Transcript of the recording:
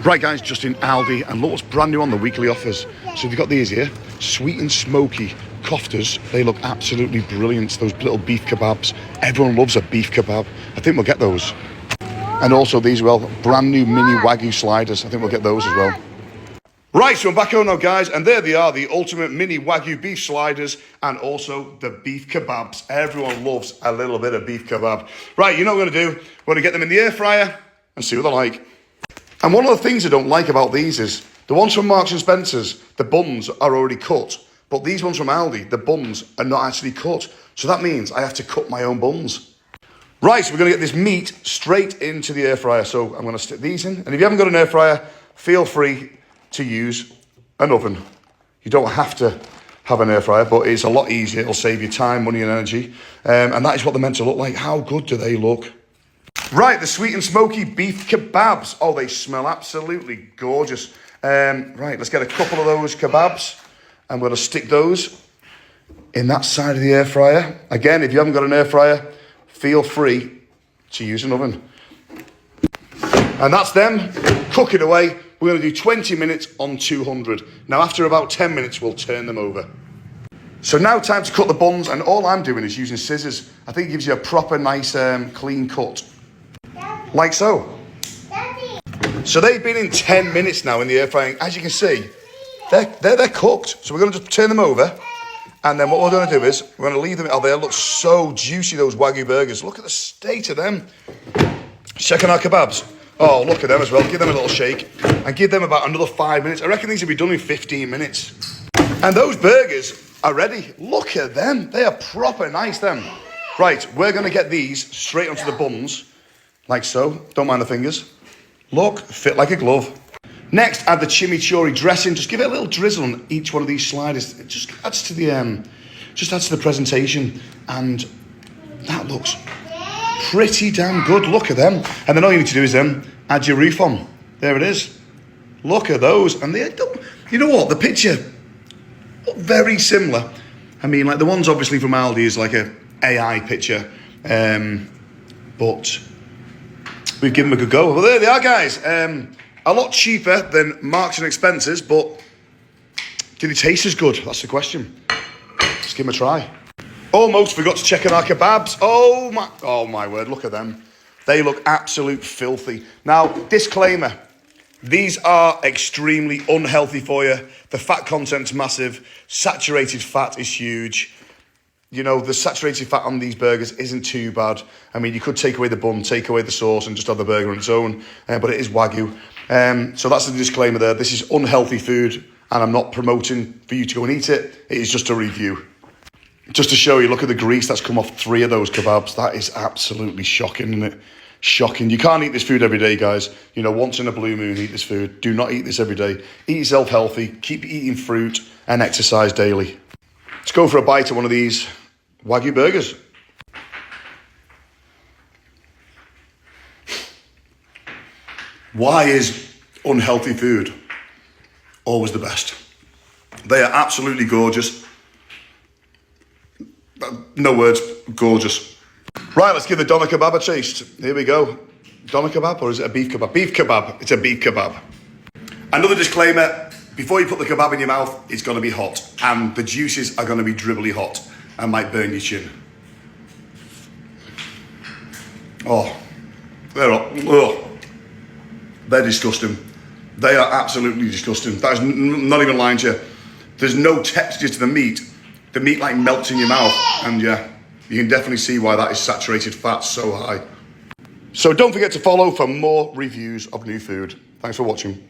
Right guys, just in Aldi, and look what's brand new on the weekly offers. So you've got these here, sweet and smoky koftas. They look absolutely brilliant, those little beef kebabs. Everyone loves a beef kebab. I think we'll get those. And also these as well, brand new mini Wagyu sliders. I think we'll get those as well. Right, so I'm back home now guys, and there they are, the ultimate mini Wagyu beef sliders and also the beef kebabs. Everyone loves a little bit of beef kebab. Right, you know what we're going to do? We're going to get them in the air fryer and see what they're like. And one of the things I don't like about these is, the ones from Marks and Spencer's, the buns are already cut. But these ones from Aldi, the buns are not actually cut. So that means I have to cut my own buns. Right, so we're going to get this meat straight into the air fryer. So I'm going to stick these in. And if you haven't got an air fryer, feel free to use an oven. You don't have to have an air fryer, but it's a lot easier. It'll save you time, money and energy. And that is what they're meant to look like. How good do they look? Right, the sweet and smoky beef kebabs. Oh, they smell absolutely gorgeous. Right, let's get a couple of those kebabs. I'm going to stick those in that side of the air fryer. Again, if you haven't got an air fryer, feel free to use an oven. And that's them. Cook it away. We're going to do 20 minutes on 200. Now, after about 10 minutes, we'll turn them over. So now time to cut the buns, and all I'm doing is using scissors. I think it gives you a proper, nice, clean cut. Like so. Daddy. So they've been in 10 minutes now in the air fryer. As you can see, they're cooked. So we're going to just turn them over. And then what we're going to do is, we're going to leave them. Oh, they look so juicy, those Wagyu burgers. Look at the state of them. Checking our kebabs. Oh, look at them as well. Give them a little shake. And give them about another 5 minutes. I reckon these will be done in 15 minutes. And those burgers are ready. Look at them. They are proper nice, them. Right, we're going to get these straight onto the buns. Like so. Don't mind the fingers. Look, fit like a glove. Next, add the chimichurri dressing. Just give it a little drizzle on each one of these sliders. It just adds to the presentation, and that looks pretty damn good. Look at them. And then all you need to do is add your roof on. There it is. Look at those. And they don't. You know what? The picture look very similar. I mean, like the ones obviously from Aldi is like a AI picture, but we've given them a good go. Well, there they are, guys. A lot cheaper than Marks and Spencer's, but do they taste as good? That's the question. Let's give them a try. Almost forgot to check on our kebabs. Oh my word, look at them. They look absolute filthy. Now, disclaimer, these are extremely unhealthy for you. The fat content's massive. Saturated fat is huge. You know, the saturated fat on these burgers isn't too bad. I mean, you could take away the bun, take away the sauce, and just have the burger on its own, but it is Wagyu. So that's the disclaimer there. This is unhealthy food, and I'm not promoting for you to go and eat it. It is just a review. Just to show you, look at the grease that's come off 3 of those kebabs. That is absolutely shocking, isn't it? Shocking. You can't eat this food every day, guys. You know, once in a blue moon, eat this food. Do not eat this every day. Eat yourself healthy. Keep eating fruit and exercise daily. Let's go for a bite of one of these Wagyu burgers. Why is unhealthy food always the best? They are absolutely gorgeous. No words, gorgeous. Right, let's give the doner kebab a taste. Here we go. Doner kebab, or is it a beef kebab? Beef kebab. It's a beef kebab. Another disclaimer, before you put the kebab in your mouth, it's going to be hot. And the juices are going to be dribbly hot and might burn your chin. Oh, they're disgusting. They are absolutely disgusting. That is not even lying to you. There's no texture to the meat. The meat like melts in your mouth, and yeah, you can definitely see why that is saturated fat so high. So don't forget to follow for more reviews of new food. Thanks for watching.